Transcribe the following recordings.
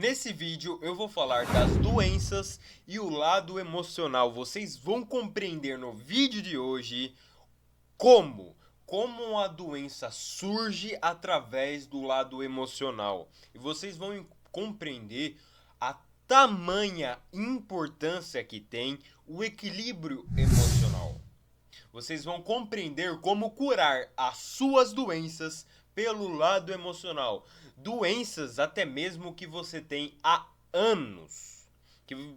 Nesse vídeo eu vou falar das doenças e o lado emocional. Vocês vão compreender no vídeo de hoje como a doença surge através do lado emocional. E vocês vão compreender a tamanha importância que tem o equilíbrio emocional. Vocês vão compreender como curar as suas doenças pelo lado emocional. Doenças até mesmo que você tem há anos.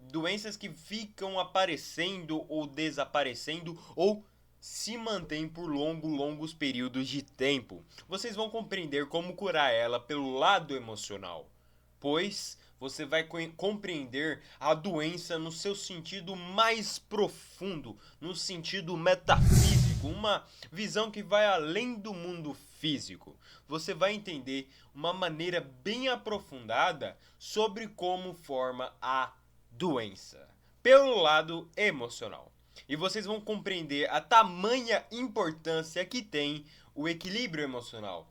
Doenças que ficam aparecendo ou desaparecendo ou se mantêm por longos períodos de tempo. Vocês vão compreender como curar ela pelo lado emocional, pois você vai compreender a doença no seu sentido mais profundo, no sentido metafísico, uma visão que vai além do mundo físico. Você vai entender uma maneira bem aprofundada sobre como forma a doença, pelo lado emocional. E vocês vão compreender a tamanha importância que tem o equilíbrio emocional,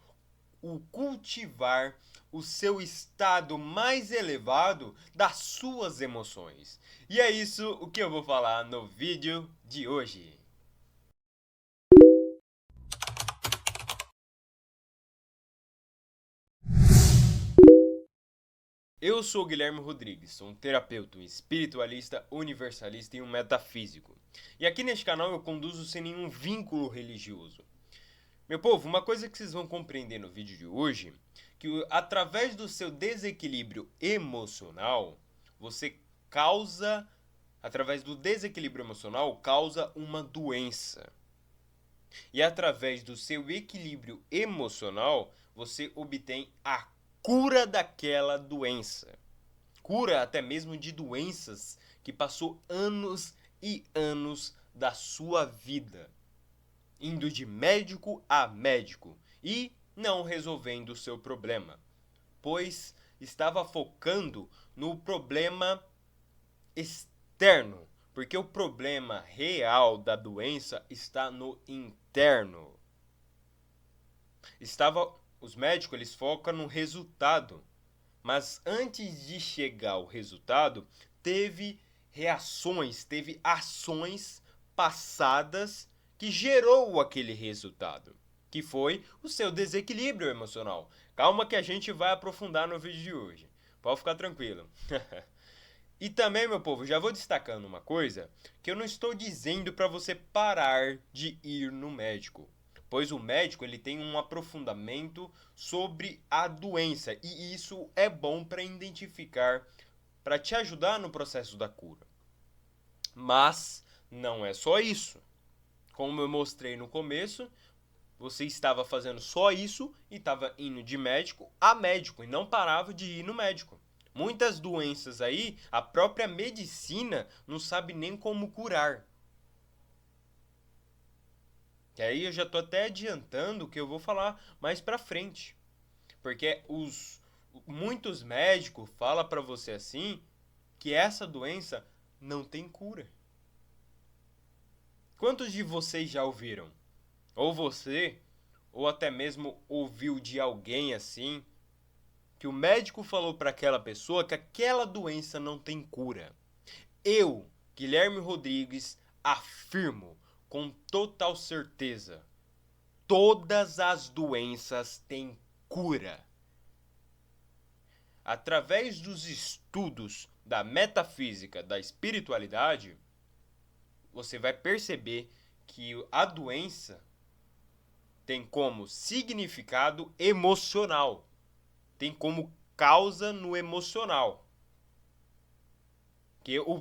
o cultivar o seu estado mais elevado das suas emoções. E é isso o que eu vou falar no vídeo de hoje. Eu sou Guilherme Rodrigues, sou um terapeuta, um espiritualista, universalista e um metafísico. E aqui neste canal eu conduzo sem nenhum vínculo religioso. Meu povo, uma coisa que vocês vão compreender no vídeo de hoje, que através do seu desequilíbrio emocional, você causa, através do desequilíbrio emocional, causa uma doença. E através do seu equilíbrio emocional, você obtém a cura daquela doença. Cura até mesmo de doenças que passou anos e anos da sua vida, indo de médico a médico e não resolvendo o seu problema, pois estava focando no problema externo, porque o problema real da doença está no interno. Os médicos eles focam no resultado, mas antes de chegar ao resultado, teve ações passadas que gerou aquele resultado, que foi o seu desequilíbrio emocional. Calma que a gente vai aprofundar no vídeo de hoje. Pode ficar tranquilo. E também, meu povo, já vou destacando uma coisa, que eu não estou dizendo para você parar de ir no médico, pois o médico ele tem um aprofundamento sobre a doença e isso é bom para identificar, para te ajudar no processo da cura. Mas não é só isso. Como eu mostrei no começo, você estava fazendo só isso e estava indo de médico a médico e não parava de ir no médico. Muitas doenças aí, a própria medicina não sabe nem como curar. E aí eu já tô até adiantando o que eu vou falar mais pra frente. Porque muitos médicos falam para você assim que essa doença não tem cura. Quantos de vocês já ouviram? Ou você, ou até mesmo ouviu de alguém assim, que o médico falou para aquela pessoa que aquela doença não tem cura. Eu, Guilherme Rodrigues, afirmo com total certeza: todas as doenças têm cura. Através dos estudos da metafísica, da espiritualidade, você vai perceber que a doença tem como significado emocional, tem como causa no emocional.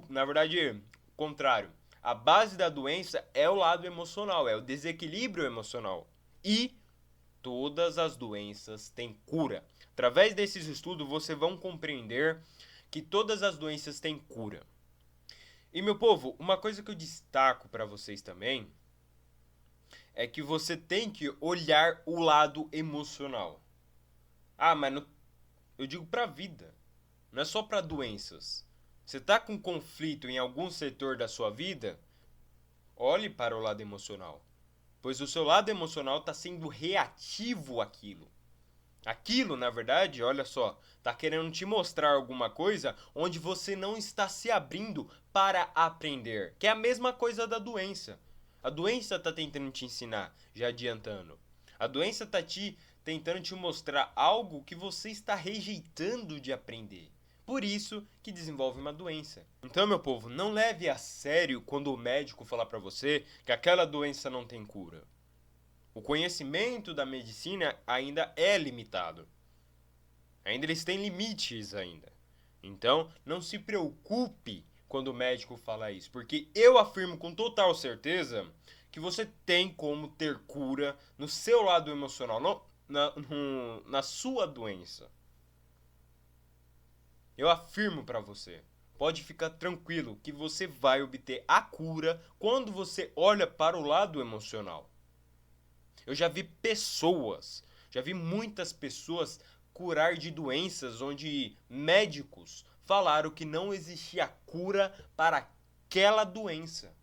Na verdade, o contrário. A base da doença é o lado emocional, é o desequilíbrio emocional. E todas as doenças têm cura. Através desses estudos, você vão compreender que todas as doenças têm cura. E, meu povo, uma coisa que eu destaco para vocês também é que você tem que olhar o lado emocional. Ah, mas eu digo para a vida, não é só para doenças. Você está com conflito em algum setor da sua vida? Olhe para o lado emocional, pois o seu lado emocional está sendo reativo àquilo. Aquilo, na verdade, olha só, tá querendo te mostrar alguma coisa onde você não está se abrindo para aprender, que é a mesma coisa da doença. A doença tá tentando te ensinar, já adiantando. A doença tá te tentando te mostrar algo que você está rejeitando de aprender. Por isso que desenvolve uma doença. Então, meu povo, não leve a sério quando o médico falar para você que aquela doença não tem cura. O conhecimento da medicina ainda é limitado. Ainda eles têm limites ainda. Então, não se preocupe quando o médico fala isso, porque eu afirmo com total certeza que você tem como ter cura no seu lado emocional, na sua doença. Eu afirmo para você. Pode ficar tranquilo que você vai obter a cura quando você olha para o lado emocional. Eu já vi muitas pessoas curar de doenças onde médicos falaram que não existia cura para aquela doença.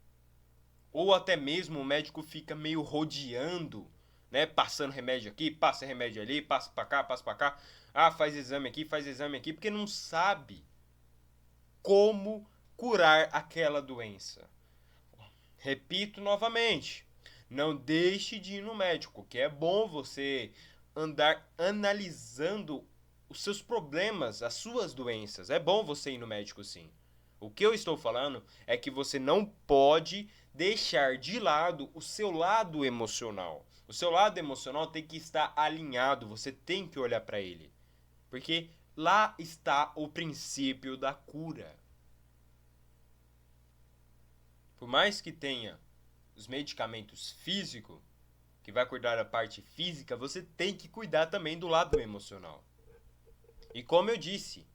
Ou até mesmo o médico fica meio rodeando, né, passando remédio aqui, passa remédio ali, passa para cá, passa para cá. Ah, faz exame aqui, porque não sabe como curar aquela doença. Repito novamente, não deixe de ir no médico, que é bom você andar analisando os seus problemas, as suas doenças. É bom você ir no médico, sim. O que eu estou falando é que você não pode deixar de lado o seu lado emocional. O seu lado emocional tem que estar alinhado, você tem que olhar para ele. Porque lá está o princípio da cura. Por mais que tenha os medicamentos físicos, que vai cuidar da parte física, você tem que cuidar também do lado emocional. E como eu disse,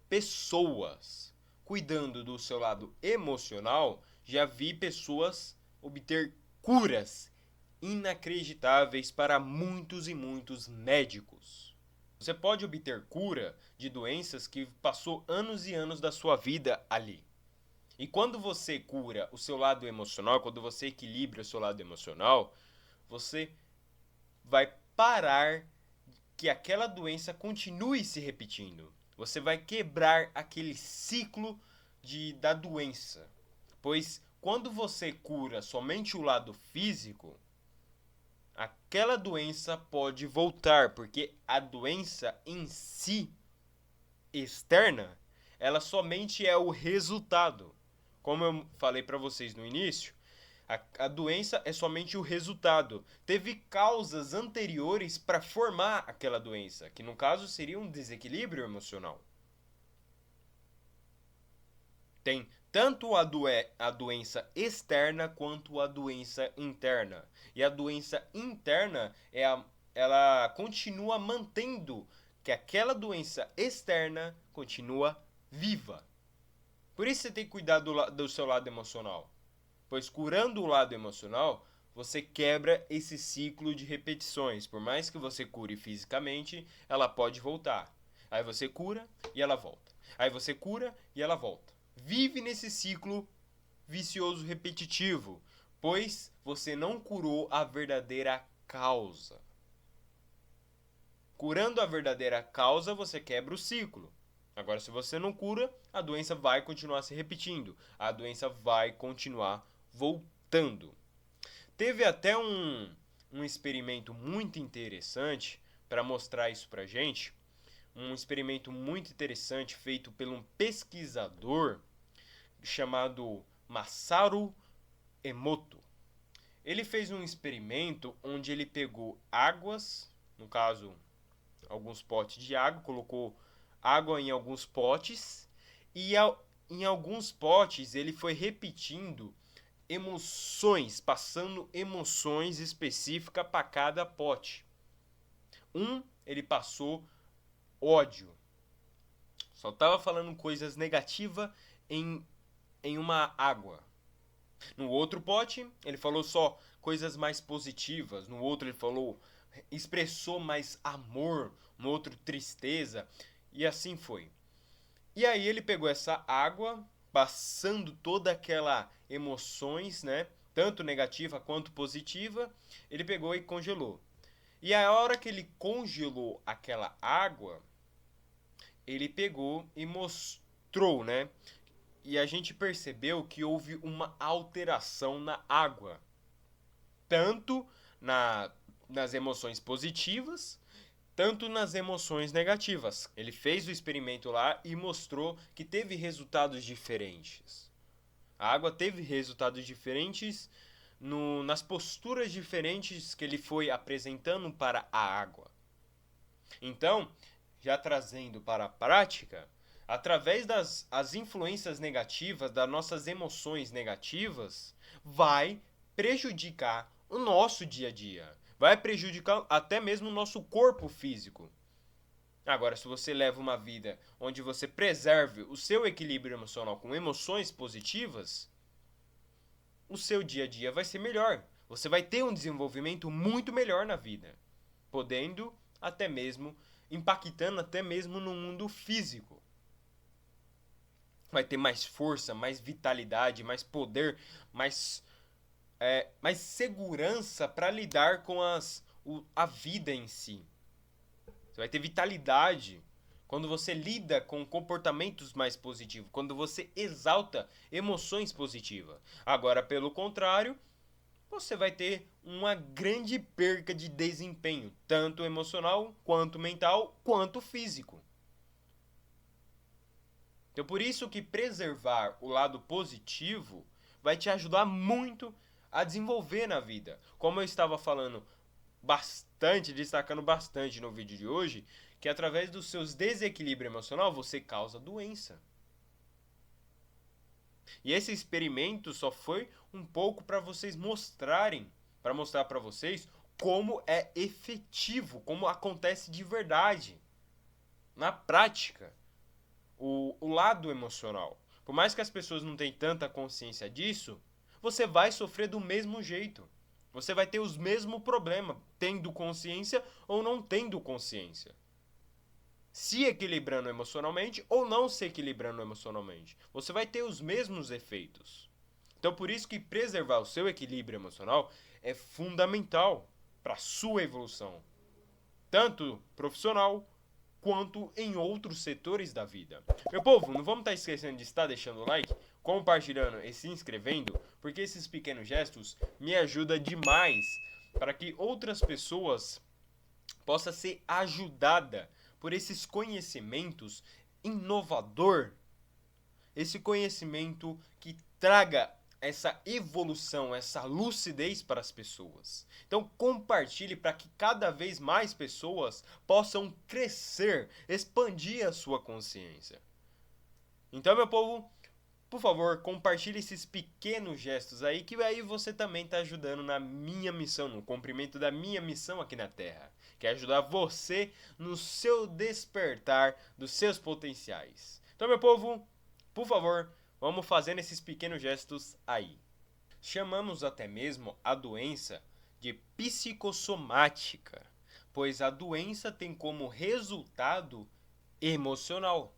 pessoas cuidando do seu lado emocional, já vi pessoas obter curas inacreditáveis para muitos e muitos médicos. Você pode obter cura de doenças que passou anos e anos da sua vida ali. E quando você cura o seu lado emocional, quando você equilibra o seu lado emocional, você vai parar que aquela doença continue se repetindo. Você vai quebrar aquele ciclo da doença. Pois quando você cura somente o lado físico, aquela doença pode voltar, porque a doença em si, externa, ela somente é o resultado. Como eu falei para vocês no início, a doença é somente o resultado. Teve causas anteriores para formar aquela doença, que no caso seria um desequilíbrio emocional. Tem tanto a doença externa quanto a doença interna. E a doença interna ela continua mantendo que aquela doença externa continua viva. Por isso você tem que cuidar do seu lado emocional. Pois curando o lado emocional, você quebra esse ciclo de repetições. Por mais que você cure fisicamente, ela pode voltar. Aí você cura e ela volta. Aí você cura e ela volta. Vive nesse ciclo vicioso repetitivo, pois você não curou a verdadeira causa. Curando a verdadeira causa, você quebra o ciclo. Agora, se você não cura, a doença vai continuar se repetindo. A doença vai continuar voltando. Teve até um experimento muito interessante para mostrar isso pra gente. Um experimento muito interessante feito por um pesquisador chamado Masaru Emoto. Ele fez um experimento onde ele pegou águas, no caso, alguns potes de água, colocou água em alguns potes e em alguns potes ele foi repetindo emoções, passando emoções específicas para cada pote. Ele passou ódio. Só estava falando coisas negativas em uma água. No outro pote, ele falou só coisas mais positivas. No outro, ele expressou mais amor. No outro, tristeza. E assim foi. E aí, ele pegou essa água, passando toda aquela emoções, né? Tanto negativa quanto positiva. Ele pegou e congelou. E a hora que ele congelou aquela água, ele pegou e mostrou, né? E a gente percebeu que houve uma alteração na água, tanto nas emoções positivas, tanto nas emoções negativas. Ele fez o experimento lá e mostrou que teve resultados diferentes. A água teve resultados diferentes nas posturas diferentes que ele foi apresentando para a água. Então, já trazendo para a prática, através das influências negativas, das nossas emoções negativas, vai prejudicar o nosso dia a dia. Vai prejudicar até mesmo o nosso corpo físico. Agora, se você leva uma vida onde você preserve o seu equilíbrio emocional com emoções positivas, o seu dia a dia vai ser melhor. Você vai ter um desenvolvimento muito melhor na vida, podendo até mesmo, impactando até mesmo no mundo físico. Vai ter mais força, mais vitalidade, mais poder, mais segurança para lidar com a vida em si. Você vai ter vitalidade quando você lida com comportamentos mais positivos, quando você exalta emoções positivas. Agora, pelo contrário, você vai ter uma grande perca de desempenho, tanto emocional, quanto mental, quanto físico. Então, por isso que preservar o lado positivo vai te ajudar muito a desenvolver na vida. Como eu estava falando bastante, destacando bastante no vídeo de hoje, que através dos seus desequilíbrios emocional você causa doença. E esse experimento só foi um pouco para vocês mostrarem, para mostrar para vocês como é efetivo, como acontece de verdade, na prática, o lado emocional. Por mais que as pessoas não tenham tanta consciência disso, você vai sofrer do mesmo jeito. Você vai ter os mesmos problemas, tendo consciência ou não tendo consciência. Se equilibrando emocionalmente ou não se equilibrando emocionalmente. Você vai ter os mesmos efeitos. Então, por isso que preservar o seu equilíbrio emocional é fundamental para a sua evolução, tanto profissional quanto em outros setores da vida. Meu povo, não vamos estar esquecendo de estar deixando o like, compartilhando e se inscrevendo, porque esses pequenos gestos me ajudam demais para que outras pessoas possam ser ajudadas por esses conhecimentos inovador, esse conhecimento que traga essa evolução, essa lucidez para as pessoas. Então compartilhe para que cada vez mais pessoas possam crescer, expandir a sua consciência. Então, meu povo, por favor, compartilhe esses pequenos gestos aí, que aí você também está ajudando na minha missão, no cumprimento da minha missão aqui na Terra, que é ajudar você no seu despertar dos seus potenciais. Então, meu povo, por favor, vamos fazendo esses pequenos gestos aí. Chamamos até mesmo a doença de psicossomática, pois a doença tem como resultado emocional.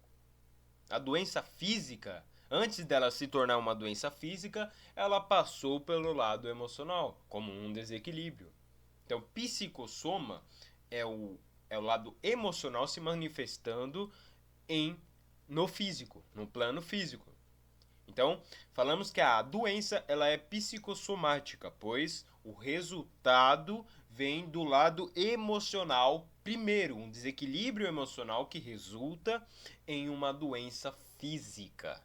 A doença física, antes dela se tornar uma doença física, ela passou pelo lado emocional, como um desequilíbrio. Então, psicossoma é o lado emocional se manifestando no físico, no plano físico. Então, falamos que a doença ela é psicossomática, pois o resultado vem do lado emocional primeiro, um desequilíbrio emocional que resulta em uma doença física.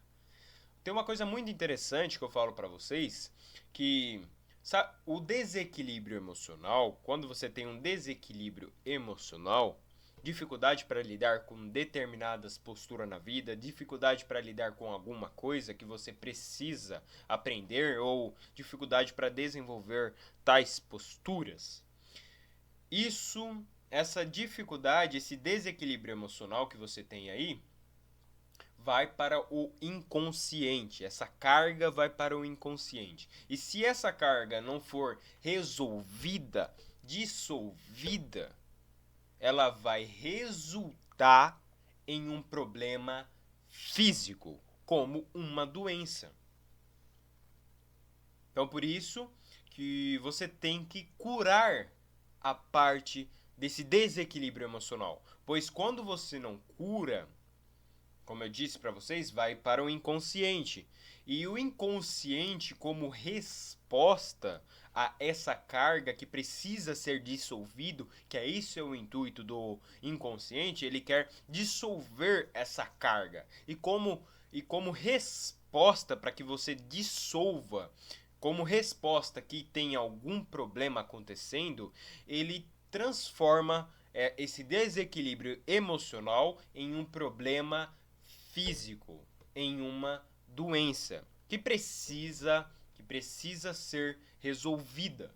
Tem uma coisa muito interessante que eu falo para vocês, que sabe, o desequilíbrio emocional, quando você tem um desequilíbrio emocional, dificuldade para lidar com determinadas posturas na vida, dificuldade para lidar com alguma coisa que você precisa aprender ou dificuldade para desenvolver tais posturas. Essa dificuldade, esse desequilíbrio emocional que você tem aí, vai para o inconsciente. Essa carga vai para o inconsciente. E se essa carga não for resolvida, dissolvida, ela vai resultar em um problema físico, como uma doença. Então, por isso que você tem que curar a parte desse desequilíbrio emocional. Pois quando você não cura, como eu disse para vocês, vai para o inconsciente. E o inconsciente, como resposta a essa carga que precisa ser dissolvido, que é isso é o intuito do inconsciente, ele quer dissolver essa carga. E como resposta para que você dissolva, como resposta que tem algum problema acontecendo, ele transforma esse desequilíbrio emocional em um problema físico, em uma doença que precisa ser resolvida.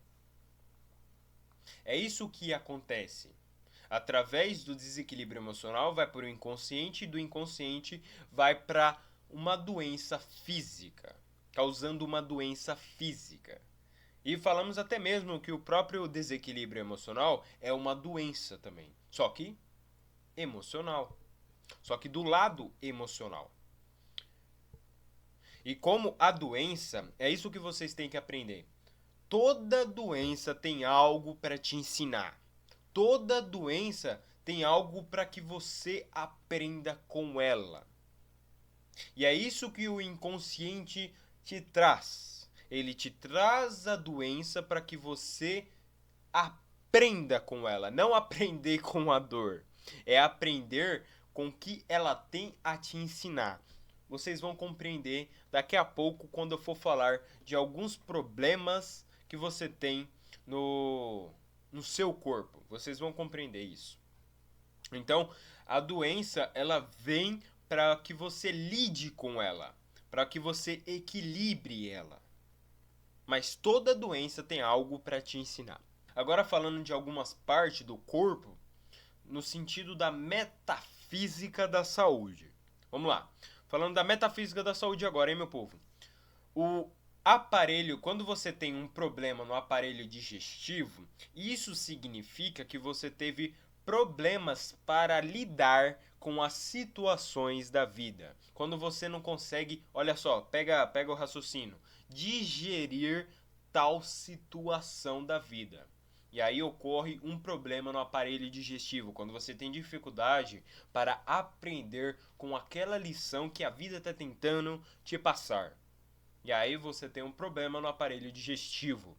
É isso que acontece. Através do desequilíbrio emocional vai para o inconsciente e do inconsciente vai para uma doença física, causando uma doença física. E falamos até mesmo que o próprio desequilíbrio emocional é uma doença também, só que emocional. Só que do lado emocional. E como a doença, é isso que vocês têm que aprender. Toda doença tem algo para te ensinar. Toda doença tem algo para que você aprenda com ela. E é isso que o inconsciente te traz. Ele te traz a doença para que você aprenda com ela, não aprender com a dor. É aprender com o que ela tem a te ensinar. Vocês vão compreender daqui a pouco quando eu for falar de alguns problemas que você tem no seu corpo. Vocês vão compreender isso. Então, a doença, ela vem para que você lide com ela, para que você equilibre ela. Mas toda doença tem algo para te ensinar. Agora falando de algumas partes do corpo, no sentido da metafísica da saúde. Vamos lá. Falando da metafísica da saúde agora, hein, meu povo? O aparelho, quando você tem um problema no aparelho digestivo, isso significa que você teve problemas para lidar com as situações da vida. Quando você não consegue, olha só, pega o raciocínio, digerir tal situação da vida. E aí ocorre um problema no aparelho digestivo, quando você tem dificuldade para aprender com aquela lição que a vida está tentando te passar. E aí você tem um problema no aparelho digestivo.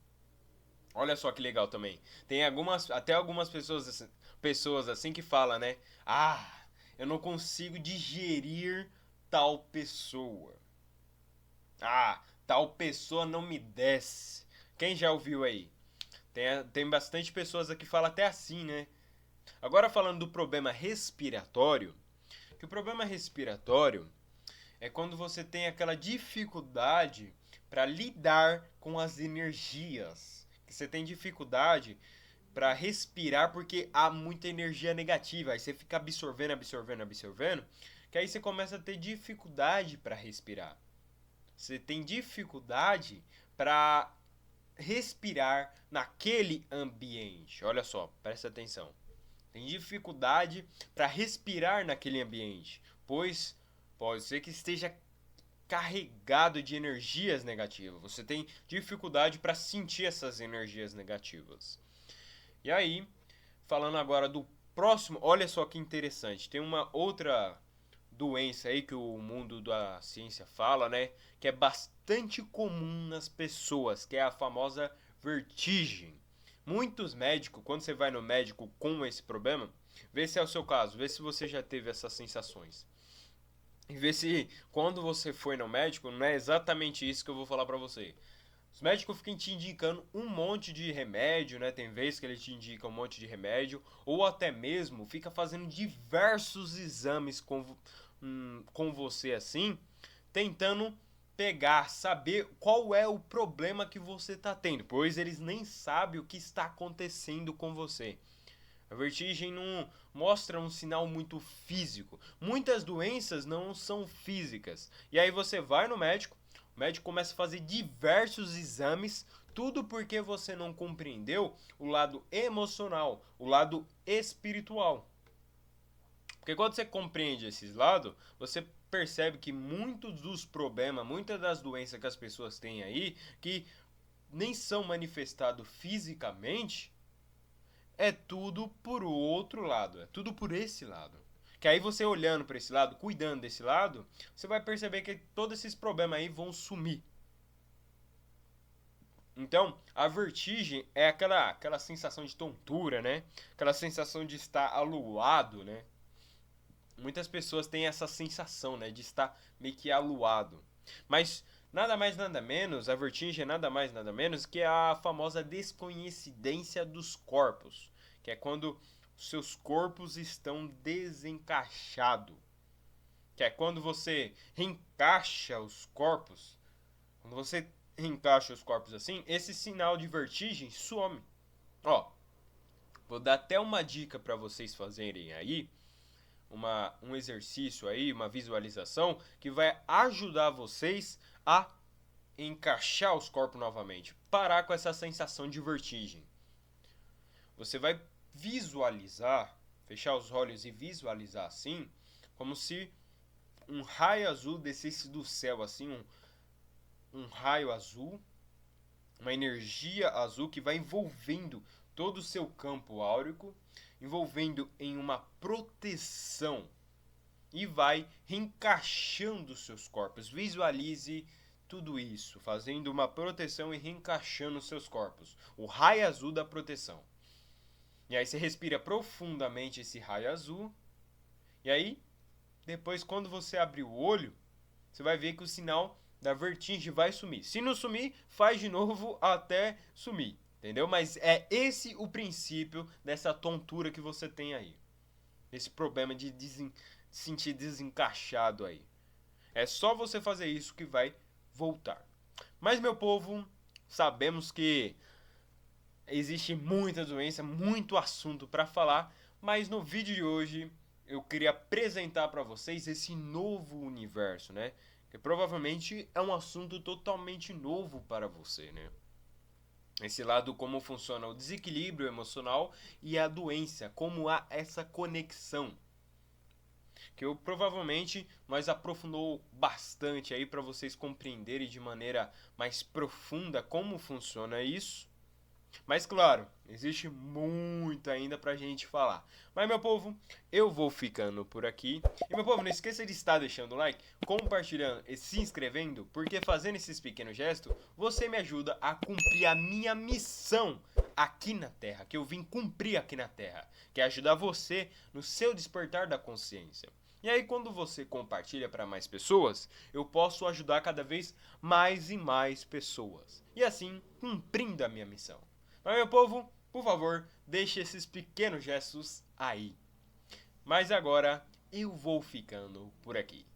Olha só que legal também. Tem até algumas pessoas assim que falam, né? Ah, eu não consigo digerir tal pessoa. Ah, tal pessoa não me desce. Quem já ouviu aí? Tem bastante pessoas aqui que falam até assim, né? Agora falando do problema respiratório, que o problema respiratório é quando você tem aquela dificuldade para lidar com as energias. Que você tem dificuldade para respirar porque há muita energia negativa. Aí você fica absorvendo, absorvendo, absorvendo, que aí você começa a ter dificuldade para respirar. Você tem dificuldade para respirar naquele ambiente. Olha só, presta atenção. Tem dificuldade para respirar naquele ambiente, pois pode ser que esteja carregado de energias negativas. Você tem dificuldade para sentir essas energias negativas. E aí, falando agora do próximo, olha só que interessante. Tem uma outra doença aí que o mundo da ciência fala, né? Que é bastante comum nas pessoas, que é a famosa vertigem. Muitos médicos, quando você vai no médico com esse problema, vê se é o seu caso, vê se você já teve essas sensações. E vê se quando você foi no médico, não é exatamente isso que eu vou falar pra você. Os médicos ficam te indicando um monte de remédio, né? Tem vezes que eles te indicam um monte de remédio, ou até mesmo fica fazendo diversos exames com você assim, tentando pegar, saber qual é o problema que você está tendo, pois eles nem sabem o que está acontecendo com você. A vertigem não mostra um sinal muito físico. Muitas doenças não são físicas. E aí você vai no médico, o médico começa a fazer diversos exames, tudo porque você não compreendeu o lado emocional, o lado espiritual. Porque quando você compreende esses lados, você percebe que muitos dos problemas, muitas das doenças que as pessoas têm aí, que nem são manifestados fisicamente, é tudo por outro lado, é tudo por esse lado. Que aí você olhando para esse lado, cuidando desse lado, você vai perceber que todos esses problemas aí vão sumir. Então, a vertigem é aquela sensação de tontura, né? Aquela sensação de estar aluado, né? Muitas pessoas têm essa sensação, né, de estar meio que aluado. Mas nada mais nada menos, a vertigem é nada mais nada menos que a famosa descoincidência dos corpos, que é quando os seus corpos estão desencaixados, que é quando você reencaixa os corpos. Quando você reencaixa os corpos assim, esse sinal de vertigem some. Ó, vou dar até uma dica para vocês fazerem aí, um exercício aí, uma visualização que vai ajudar vocês a encaixar os corpos novamente, parar com essa sensação de vertigem. Você vai visualizar, fechar os olhos e visualizar assim, como se um raio azul descesse do céu, assim, um raio azul, uma energia azul que vai envolvendo todo o seu campo áurico, envolvendo em uma proteção e vai reencaixando os seus corpos. Visualize tudo isso, fazendo uma proteção e reencaixando os seus corpos. O raio azul da proteção. E aí você respira profundamente esse raio azul. E aí, depois quando você abrir o olho, você vai ver que o sinal da vertigem vai sumir. Se não sumir, faz de novo até sumir. Entendeu? Mas é esse o princípio dessa tontura que você tem aí. Esse problema de sentir desencaixado aí. É só você fazer isso que vai voltar. Mas, meu povo, sabemos que existe muita doença, muito assunto para falar, mas no vídeo de hoje eu queria apresentar para vocês esse novo universo, né? Que provavelmente é um assunto totalmente novo para você, né? Esse lado como funciona o desequilíbrio emocional e a doença, como há essa conexão. Que eu provavelmente nós aprofundou bastante aí para vocês compreenderem de maneira mais profunda como funciona isso. Mas claro, existe muito ainda pra gente falar. Mas meu povo, eu vou ficando por aqui. E meu povo, não esqueça de estar deixando o like, compartilhando e se inscrevendo, porque fazendo esses pequenos gestos, você me ajuda a cumprir a minha missão aqui na Terra, que eu vim cumprir aqui na Terra, que é ajudar você no seu despertar da consciência. E aí quando você compartilha para mais pessoas, eu posso ajudar cada vez mais e mais pessoas. E assim, cumprindo a minha missão. Mas, meu povo, por favor, deixe esses pequenos gestos aí. Mas agora eu vou ficando por aqui.